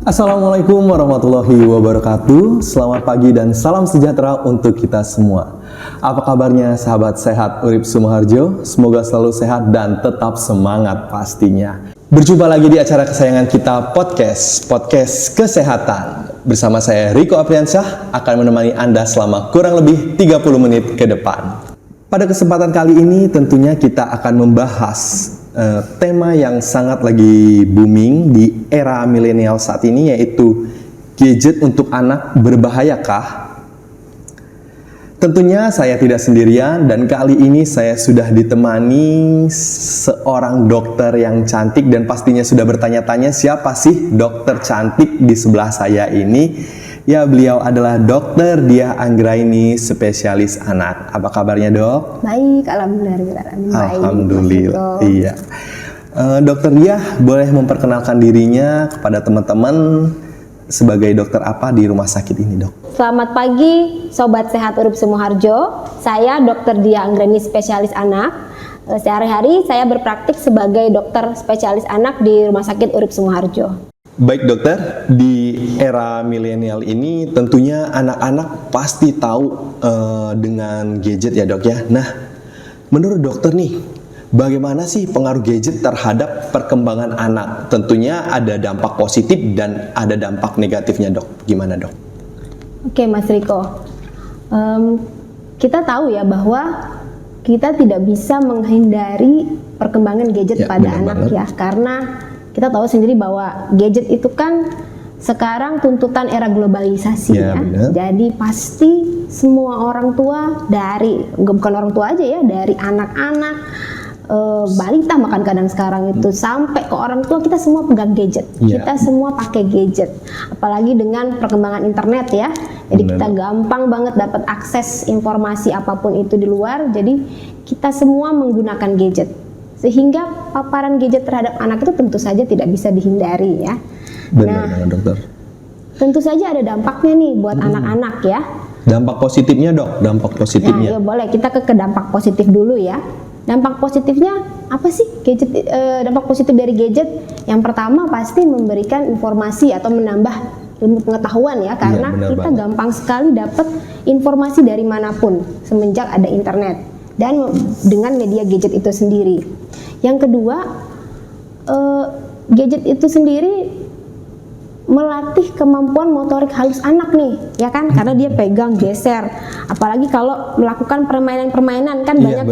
Assalamualaikum warahmatullahi wabarakatuh. Selamat pagi dan salam sejahtera untuk kita semua. Apa kabarnya sahabat sehat Urip Sumoharjo? Semoga selalu sehat dan tetap semangat pastinya. Berjumpa lagi di acara kesayangan kita, Podcast Kesehatan. Bersama saya Riko Apriansyah akan menemani Anda selama kurang lebih 30 menit ke depan. Pada kesempatan kali ini tentunya kita akan membahas tema yang sangat lagi booming di era milenial saat ini, yaitu gadget untuk anak berbahayakah? Tentunya saya tidak sendirian dan kali ini saya sudah ditemani seorang dokter yang cantik dan pastinya sudah bertanya-tanya siapa sih dokter cantik di sebelah saya ini. Ya, beliau adalah Dokter Diah Anggraini, spesialis anak. Apa kabarnya, Dok? Baik, alhamdulillah. Alhamdulillah. Iya. Dokter Diah boleh memperkenalkan dirinya kepada teman-teman sebagai dokter apa di rumah sakit ini, Dok? Selamat pagi, Sobat Sehat Urip Sumoharjo. Saya Dokter Diah Anggraini, spesialis anak. Sehari-hari saya berpraktik sebagai dokter spesialis anak di Rumah Sakit Urip Sumoharjo. Baik dokter, di era milenial ini tentunya anak-anak pasti tahu dengan gadget ya dok ya. Nah, menurut dokter nih, bagaimana sih pengaruh gadget terhadap perkembangan anak? Tentunya ada dampak positif dan ada dampak negatifnya dok. Gimana dok? Oke Mas Riko, kita tahu ya bahwa kita tidak bisa menghindari perkembangan gadget pada anak ya, karena kita tahu sendiri bahwa gadget itu kan sekarang tuntutan era globalisasi ya. Jadi pasti semua orang tua, bukan orang tua aja ya, dari anak-anak, balita bahkan kadang sekarang itu sampai ke orang tua, kita semua pegang gadget. Kita semua pakai gadget. Apalagi dengan perkembangan internet ya. Jadi kita gampang banget dapat akses informasi apapun itu di luar. Jadi kita semua menggunakan gadget. Sehingga paparan gadget terhadap anak itu tentu saja tidak bisa dihindari ya. Benar, dokter. Tentu saja ada dampaknya nih buat anak-anak ya. Dampak positifnya dok, dampak positifnya. Nah, ya boleh kita ke dampak positif dulu ya. Dampak positifnya apa sih gadget? Dampak positif dari gadget yang pertama pasti memberikan informasi atau menambah ilmu pengetahuan ya, karena kita gampang sekali dapat informasi dari manapun semenjak ada internet dan dengan media gadget itu sendiri. Yang kedua, gadget itu sendiri melatih kemampuan motorik halus anak nih, ya kan? Karena dia pegang, geser. Apalagi kalau melakukan permainan-permainan kan banyak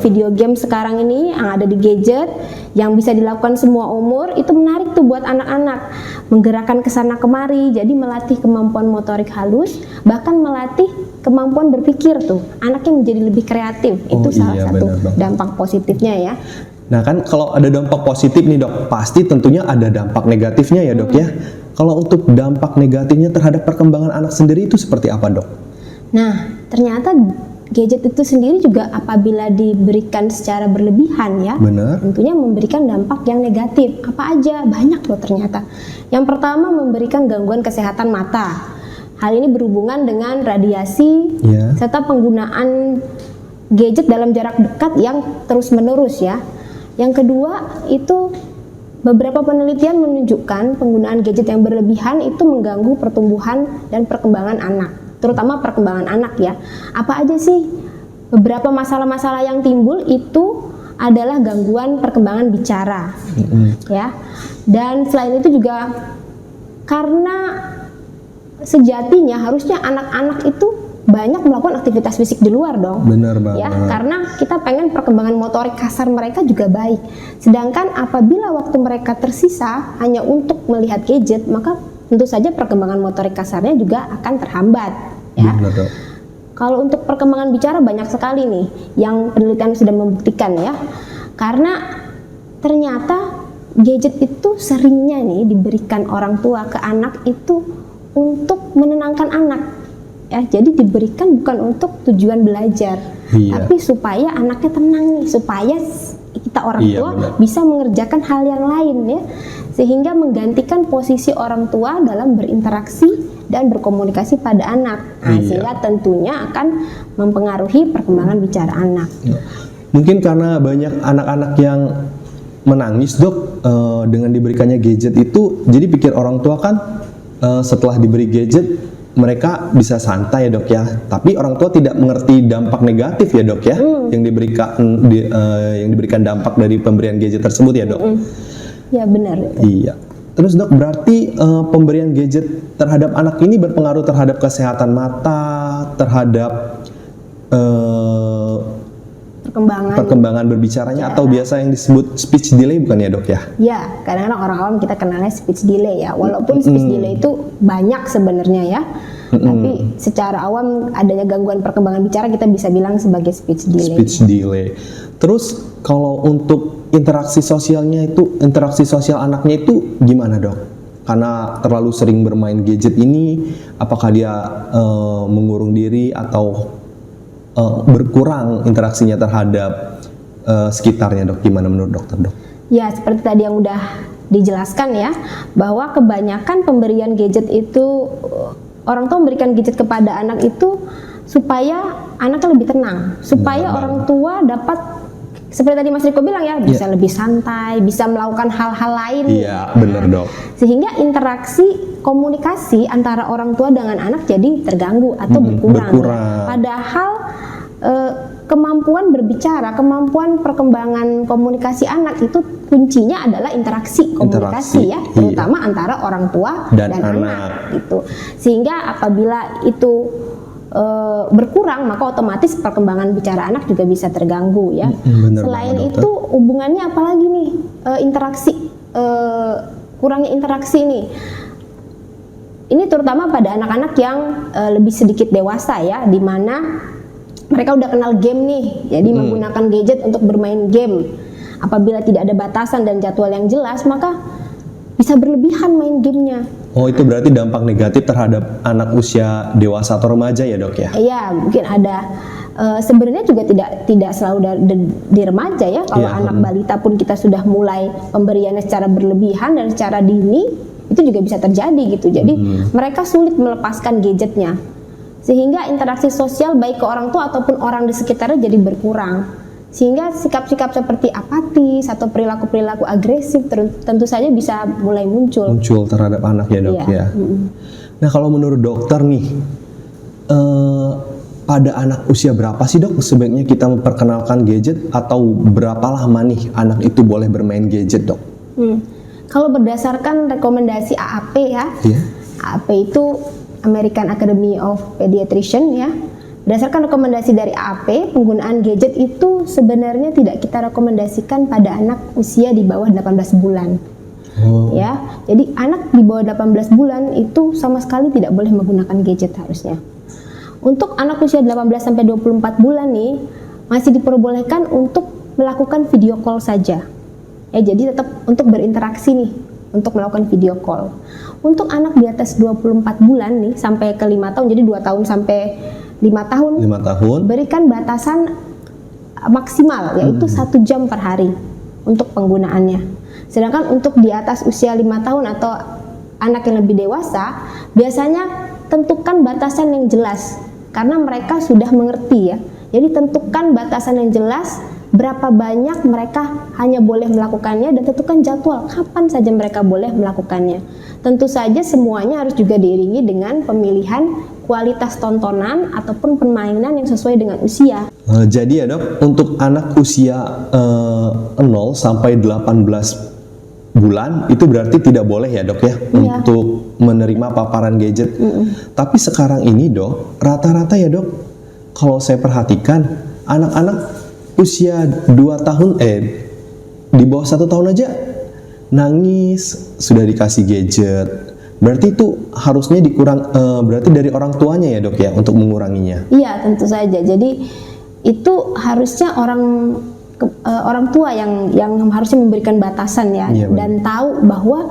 video game sekarang ini yang ada di gadget yang bisa dilakukan semua umur, itu menarik tuh buat anak-anak. Menggerakkan kesana kemari, jadi melatih kemampuan motorik halus, bahkan melatih kemampuan berpikir tuh. Anaknya menjadi lebih kreatif. Itu salah satu dampak positifnya ya. Nah kan kalau ada dampak positif nih dok, pasti tentunya ada dampak negatifnya ya dok ya. Kalau untuk dampak negatifnya terhadap perkembangan anak sendiri itu seperti apa dok? Nah ternyata gadget itu sendiri juga apabila diberikan secara berlebihan ya, tentunya memberikan dampak yang negatif. Apa aja? Banyak loh ternyata. Yang pertama memberikan gangguan kesehatan mata. Hal ini berhubungan dengan radiasi serta penggunaan gadget dalam jarak dekat yang terus-menerus ya. Yang kedua itu beberapa penelitian menunjukkan penggunaan gadget yang berlebihan itu mengganggu pertumbuhan dan perkembangan anak, terutama perkembangan anak ya. Apa aja sih? Beberapa masalah-masalah yang timbul itu adalah gangguan perkembangan bicara ya. Dan selain itu juga karena sejatinya harusnya anak-anak itu banyak melakukan aktivitas fisik di luar dong. Benar banget. Ya, karena kita pengen perkembangan motorik kasar mereka juga baik. Sedangkan apabila waktu mereka tersisa hanya untuk melihat gadget, maka tentu saja perkembangan motorik kasarnya juga akan terhambat. Ya. Benar. Kalau untuk perkembangan bicara banyak sekali nih yang penelitian sudah membuktikan ya. Karena ternyata gadget itu seringnya nih diberikan orang tua ke anak itu untuk menenangkan anak. Ya, jadi diberikan bukan untuk tujuan belajar, tapi supaya anaknya tenang nih, supaya kita orang tua bisa mengerjakan hal yang lain ya, sehingga menggantikan posisi orang tua dalam berinteraksi dan berkomunikasi pada anak. Nah, sehingga tentunya akan mempengaruhi perkembangan bicara anak. Mungkin karena banyak anak-anak yang menangis dok, dengan diberikannya gadget itu, jadi pikir orang tua kan setelah diberi gadget mereka bisa santai ya dok ya, tapi orang tua tidak mengerti dampak negatif ya dok ya, yang diberikan dampak dari pemberian gadget tersebut ya dok. Ya benar. Iya. Terus dok, berarti pemberian gadget terhadap anak ini berpengaruh terhadap kesehatan mata, terhadap perkembangan berbicaranya, atau biasa yang disebut speech delay bukan ya dok ya? Ya, kadang-kadang orang awam kita kenalnya speech delay ya, walaupun speech delay itu banyak sebenarnya ya, tapi secara awam adanya gangguan perkembangan bicara kita bisa bilang sebagai speech delay. Speech delay. Terus kalau untuk interaksi sosial anaknya itu gimana dok? Karena terlalu sering bermain gadget ini, apakah dia mengurung diri atau berkurang interaksinya terhadap sekitarnya dok? Gimana menurut dokter dok? Ya, seperti tadi yang udah dijelaskan ya, bahwa kebanyakan pemberian gadget itu, orang tua memberikan gadget kepada anak itu supaya anaknya lebih tenang, supaya orang tua dapat, seperti tadi Mas Riko bilang ya, bisa lebih santai, bisa melakukan hal-hal lain. Iya, benar dok. Sehingga interaksi komunikasi antara orang tua dengan anak jadi terganggu atau berkurang. Padahal kemampuan berbicara, kemampuan perkembangan komunikasi anak itu kuncinya adalah interaksi komunikasi ya, terutama antara orang tua dan anak gitu. Sehingga apabila itu berkurang, maka otomatis perkembangan bicara anak juga bisa terganggu ya. Selain itu hubungannya apalagi nih, interaksi, kurangnya interaksi nih. Ini terutama pada anak-anak yang lebih sedikit dewasa ya, di mana mereka udah kenal game nih, jadi menggunakan gadget untuk bermain game. Apabila tidak ada batasan dan jadwal yang jelas, maka bisa berlebihan main gamenya. Oh, itu berarti dampak negatif terhadap anak usia dewasa atau remaja ya dok ya? Iya, mungkin ada. Sebenarnya juga tidak selalu di remaja ya. Kalau anak balita pun kita sudah mulai pemberiannya secara berlebihan dan secara dini, itu juga bisa terjadi gitu. Jadi mereka sulit melepaskan gadgetnya, sehingga interaksi sosial baik ke orang tua ataupun orang di sekitarnya jadi berkurang. Sehingga sikap-sikap seperti apatis atau perilaku-perilaku agresif tentu saja bisa mulai muncul terhadap anak ya dok ya. Nah, kalau menurut dokter nih, pada anak usia berapa sih dok sebaiknya kita memperkenalkan gadget, atau berapa lama nih anak itu boleh bermain gadget dok? Kalau berdasarkan rekomendasi AAP ya, AAP itu American Academy of Pediatrician ya. Berdasarkan rekomendasi dari AAP, penggunaan gadget itu sebenarnya tidak kita rekomendasikan pada anak usia di bawah 18 bulan. Ya, jadi anak di bawah 18 bulan itu sama sekali tidak boleh menggunakan gadget harusnya. Untuk anak usia 18 sampai 24 bulan nih, masih diperbolehkan untuk melakukan video call saja. Ya, jadi tetap untuk berinteraksi nih, untuk melakukan video call. Untuk anak di atas 24 bulan nih, sampai ke 5 tahun, jadi 2 tahun sampai 5 tahun, berikan batasan maksimal yaitu 1 jam per hari untuk penggunaannya. Sedangkan untuk di atas usia 5 tahun atau anak yang lebih dewasa, biasanya tentukan batasan yang jelas karena mereka sudah mengerti ya. Jadi tentukan batasan yang jelas, berapa banyak mereka hanya boleh melakukannya, dan tentukan jadwal kapan saja mereka boleh melakukannya. Tentu saja semuanya harus juga diiringi dengan pemilihan kualitas tontonan ataupun permainan yang sesuai dengan usia. Jadi ya dok, untuk anak usia 0 sampai 18 bulan itu berarti tidak boleh ya dok ya, untuk menerima paparan gadget. Tapi sekarang ini dok, rata-rata ya dok, kalau saya perhatikan anak-anak usia 2 tahun, di bawah 1 tahun aja nangis sudah dikasih gadget. Berarti itu harusnya berarti dari orang tuanya ya dok ya untuk menguranginya. Iya, tentu saja. Jadi itu harusnya orang tua yang harusnya memberikan batasan ya, dan tahu bahwa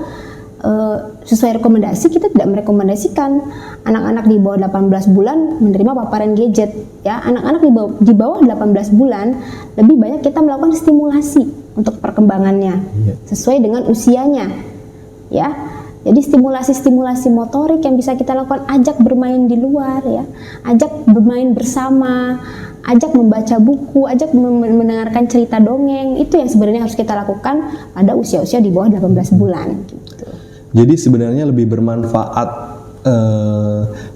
sesuai rekomendasi kita tidak merekomendasikan anak-anak di bawah 18 bulan menerima paparan gadget ya. Anak-anak di bawah 18 bulan lebih banyak kita melakukan stimulasi untuk perkembangannya sesuai dengan usianya ya. Jadi stimulasi motorik yang bisa kita lakukan, ajak bermain di luar ya, ajak bermain bersama, ajak membaca buku, ajak mendengarkan cerita dongeng. Itu yang sebenarnya harus kita lakukan pada usia-usia di bawah 18 bulan gitu. Jadi sebenarnya lebih bermanfaat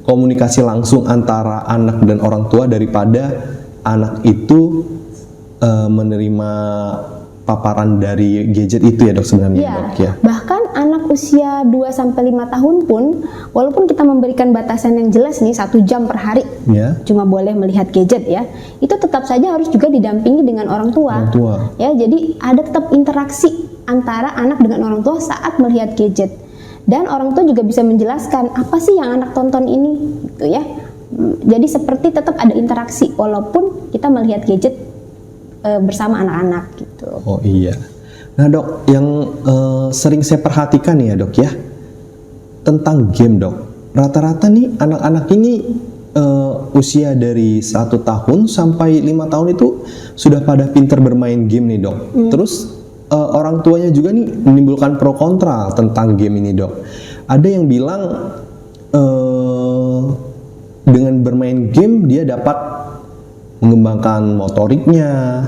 komunikasi langsung antara anak dan orang tua daripada anak itu menerima paparan dari gadget itu ya dok sebenarnya ya, dok ya. Bahkan anak usia 2-5 tahun pun walaupun kita memberikan batasan yang jelas nih 1 jam per hari ya. Cuma boleh melihat gadget ya, itu tetap saja harus juga didampingi dengan orang tua. Ya, jadi ada tetap interaksi antara anak dengan orang tua saat melihat gadget, dan orang tua juga bisa menjelaskan apa sih yang anak tonton ini gitu ya. Jadi seperti tetap ada interaksi walaupun kita melihat gadget bersama anak-anak gitu. Oh iya. Nah dok, yang sering saya perhatikan nih ya dok ya, tentang game dok. Rata-rata nih anak-anak ini usia dari 1 tahun sampai 5 tahun itu sudah pada pinter bermain game nih dok. Terus orang tuanya juga nih menimbulkan pro kontra tentang game ini dok. Ada yang bilang dengan bermain game dia dapat mengembangkan motoriknya,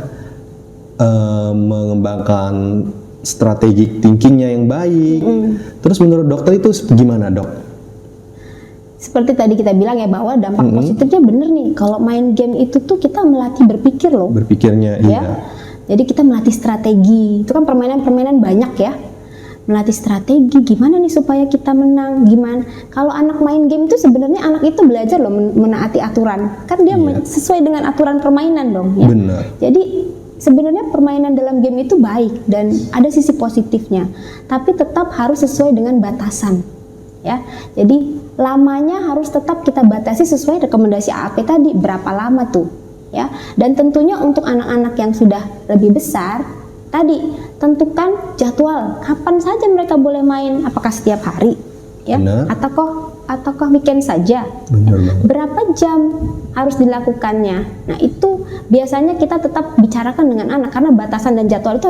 mengembangkan strategic thinkingnya yang baik. Terus menurut dokter itu gimana dok? Seperti tadi kita bilang ya bahwa dampak positifnya bener nih. Kalau main game itu tuh kita melatih berpikir loh. Berpikirnya ya? Iya. Jadi kita melatih strategi. Itu kan permainan-permainan banyak ya. Melatih strategi gimana nih supaya kita menang, gimana. Kalau anak main game itu sebenarnya anak itu belajar loh menaati aturan. Kan dia sesuai dengan aturan permainan dong ya. Benar. Jadi sebenarnya permainan dalam game itu baik dan ada sisi positifnya. Tapi tetap harus sesuai dengan batasan. Ya. Jadi lamanya harus tetap kita batasi sesuai rekomendasi AAP tadi, berapa lama tuh ya. Dan tentunya untuk anak-anak yang sudah lebih besar tadi tentukan jadwal kapan saja mereka boleh main, apakah setiap hari ya. Benar. ataukah weekend saja. Benar banget. Berapa jam harus dilakukannya. Nah itu biasanya kita tetap bicarakan dengan anak karena batasan dan jadwal itu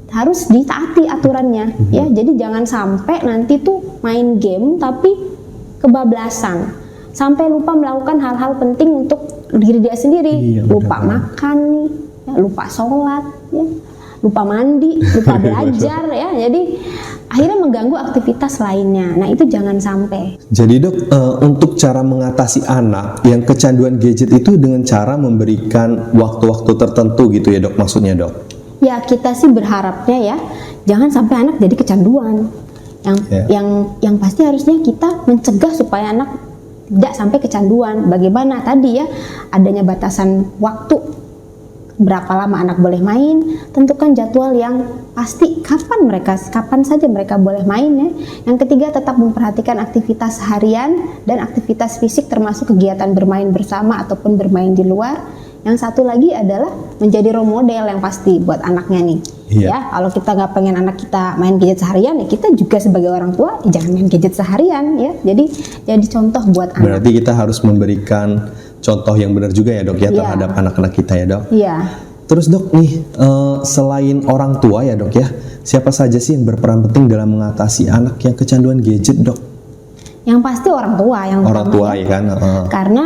harus ditaati aturannya ya. Jadi jangan sampai nanti tuh main game tapi kebablasan sampai lupa melakukan hal-hal penting untuk diri dia sendiri. Iya, lupa makan nih ya, lupa sholat ya, lupa mandi, lupa belajar ya. Jadi akhirnya mengganggu aktivitas lainnya. Nah itu jangan sampai. Jadi dok, untuk cara mengatasi anak yang kecanduan gadget itu dengan cara memberikan waktu-waktu tertentu gitu ya dok, maksudnya dok? Ya kita sih berharapnya ya jangan sampai anak jadi kecanduan. Yang pasti harusnya kita mencegah supaya anak tidak sampai kecanduan. Bagaimana tadi ya, adanya batasan waktu berapa lama anak boleh main, tentukan jadwal yang pasti kapan saja mereka boleh main ya. Yang ketiga tetap memperhatikan aktivitas harian dan aktivitas fisik termasuk kegiatan bermain bersama ataupun bermain di luar. Yang satu lagi adalah menjadi role model yang pasti buat anaknya nih. Iya. Ya, kalau kita nggak pengen anak kita main gadget seharian, ya kita juga sebagai orang tua jangan main gadget seharian ya. Jadi contoh buat anak. Berarti kita harus memberikan contoh yang benar juga ya dok ya terhadap anak-anak kita ya dok. Iya. Terus dok nih, selain orang tua ya dok ya, siapa saja sih yang berperan penting dalam mengatasi anak yang kecanduan gadget dok? Yang pasti orang tua yang orang tua ya kan. Karena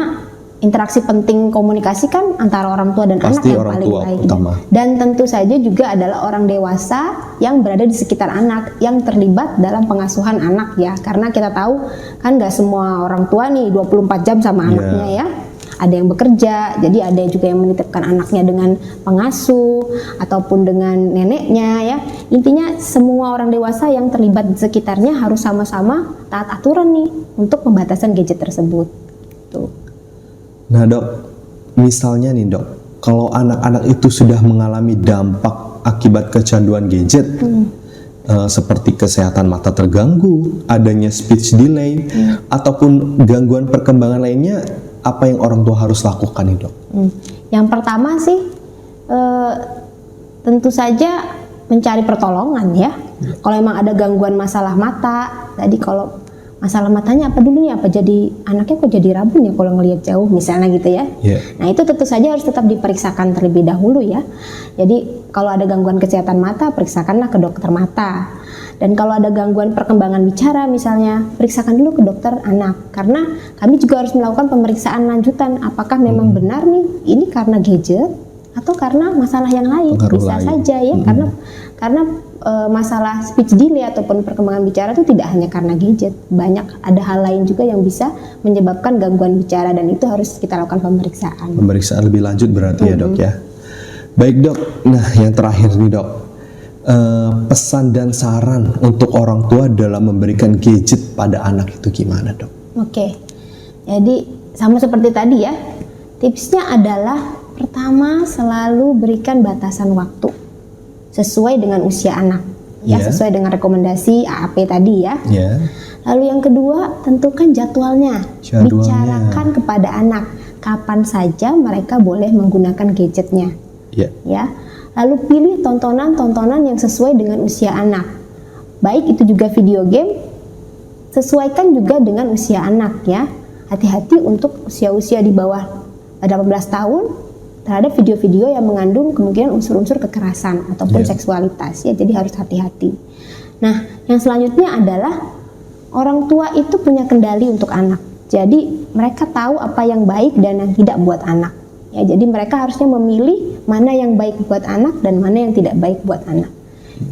interaksi penting komunikasi kan antara orang tua dan pasti anak yang orang paling tua baik. utama. Dan tentu saja juga adalah orang dewasa yang berada di sekitar anak yang terlibat dalam pengasuhan anak ya. Karena kita tahu kan nggak semua orang tua nih 24 jam sama anaknya ya. Ada yang bekerja, jadi ada juga yang menitipkan anaknya dengan pengasuh ataupun dengan neneknya ya. Intinya semua orang dewasa yang terlibat di sekitarnya harus sama-sama taat aturan nih untuk pembatasan gadget tersebut. Tuh. Nah dok, misalnya nih dok, kalau anak-anak itu sudah mengalami dampak akibat kecanduan gadget, seperti kesehatan mata terganggu, adanya speech delay, ataupun gangguan perkembangan lainnya, apa yang orang tua harus lakukan nih dok? Yang pertama sih tentu saja mencari pertolongan ya. Kalau emang ada gangguan masalah mata, tadi kalau masalah matanya apa dulu nih, apa jadi anaknya kok jadi rabun ya kalau ngelihat jauh misalnya gitu ya. Nah itu tentu saja harus tetap diperiksakan terlebih dahulu ya. Jadi kalau ada gangguan kesehatan mata, periksakanlah ke dokter mata. Dan kalau ada gangguan perkembangan bicara misalnya, periksakan dulu ke dokter anak. Karena kami juga harus melakukan pemeriksaan lanjutan. Apakah memang benar nih ini karena gadget atau karena masalah yang lain? Bisa saja ya, karena masalah speech delay ataupun perkembangan bicara itu tidak hanya karena gadget. Banyak ada hal lain juga yang bisa menyebabkan gangguan bicara dan itu harus kita lakukan pemeriksaan. Pemeriksaan lebih lanjut berarti ya dok ya. Baik dok, nah yang terakhir nih dok. Pesan dan saran untuk orang tua dalam memberikan gadget pada anak itu gimana dok? Oke, jadi sama seperti tadi ya, tipsnya adalah pertama selalu berikan batasan waktu sesuai dengan usia anak, ya sesuai dengan rekomendasi AAP tadi ya. Lalu yang kedua tentukan jadwalnya, bicarakan kepada anak kapan saja mereka boleh menggunakan gadgetnya, ya. Lalu pilih tontonan-tontonan yang sesuai dengan usia anak. Baik itu juga video game, sesuaikan juga dengan usia anak ya. Hati-hati untuk usia-usia di bawah 18 tahun terhadap video-video yang mengandung kemungkinan unsur-unsur kekerasan ataupun seksualitas ya. Jadi harus hati-hati. Nah, yang selanjutnya adalah orang tua itu punya kendali untuk anak. Jadi mereka tahu apa yang baik dan yang tidak buat anak. Ya, jadi mereka harusnya memilih mana yang baik buat anak dan mana yang tidak baik buat anak.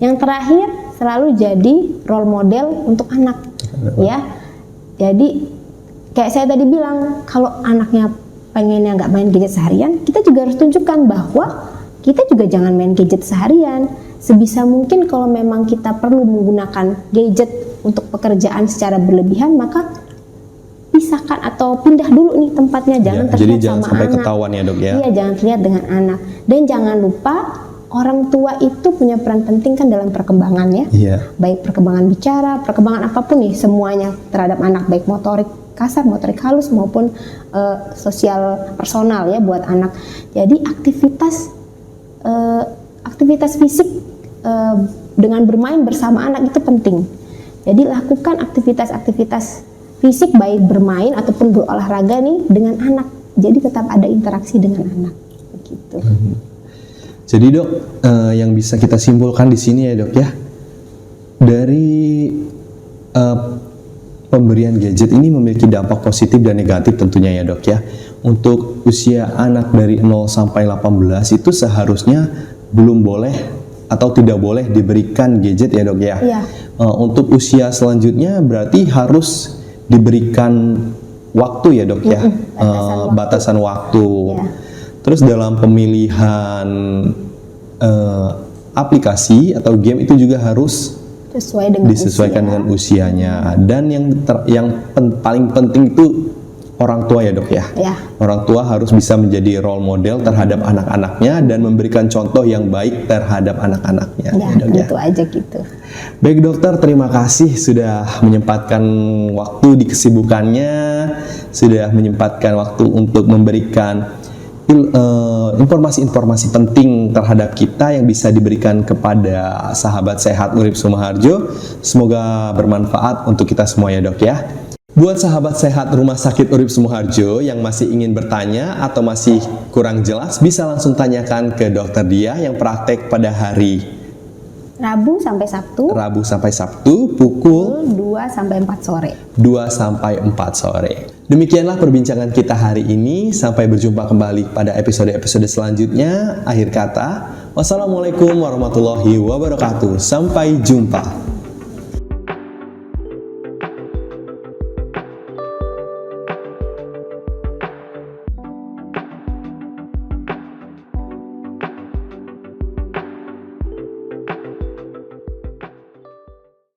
Yang terakhir, selalu jadi role model untuk anak. Ya, jadi kayak saya tadi bilang, kalau anaknya pengennya nggak main gadget seharian, kita juga harus tunjukkan bahwa kita juga jangan main gadget seharian. Sebisa mungkin kalau memang kita perlu menggunakan gadget untuk pekerjaan secara berlebihan, maka pisahkan atau pindah dulu nih tempatnya, jangan terlihat jadi jangan sama sampai anak. ketahuan ya dok ya. Iya, jangan terlihat dengan anak. Dan jangan lupa orang tua itu punya peran penting kan dalam perkembangan ya. Baik perkembangan bicara, perkembangan apapun nih semuanya terhadap anak, baik motorik kasar, motorik halus maupun sosial personal ya buat anak. Jadi aktivitas fisik dengan bermain bersama anak itu penting. Jadi lakukan aktivitas fisik baik bermain ataupun berolahraga nih dengan anak. Jadi tetap ada interaksi dengan anak. Begitu. Jadi dok, yang bisa kita simpulkan di sini ya dok ya, dari pemberian gadget ini memiliki dampak positif dan negatif tentunya ya dok ya. Untuk usia anak dari 0 sampai 18 itu seharusnya belum boleh atau tidak boleh diberikan gadget ya dok ya. Untuk usia selanjutnya berarti harus diberikan waktu ya dok ya, batasan waktu. Terus dalam pemilihan aplikasi atau game itu juga harus disesuaikan dengan usianya. Dan yang paling penting itu orang tua ya dok ya. Orang tua harus bisa menjadi role model terhadap anak-anaknya dan memberikan contoh yang baik terhadap anak-anaknya. Gitu aja gitu. Baik dokter, terima kasih sudah menyempatkan waktu di kesibukannya, sudah menyempatkan waktu untuk memberikan informasi-informasi penting terhadap kita yang bisa diberikan kepada sahabat sehat Urip Sumoharjo. Semoga bermanfaat untuk kita semua ya dok ya. Buat sahabat sehat Rumah Sakit Urip Sumoharjo yang masih ingin bertanya atau masih kurang jelas, bisa langsung tanyakan ke dokter Dia yang praktek pada hari Rabu sampai Sabtu pukul 2 sampai 4 sore. 2 sampai 4 sore. Demikianlah perbincangan kita hari ini. Sampai berjumpa kembali pada episode-episode selanjutnya. Akhir kata, wassalamualaikum warahmatullahi wabarakatuh. Sampai jumpa.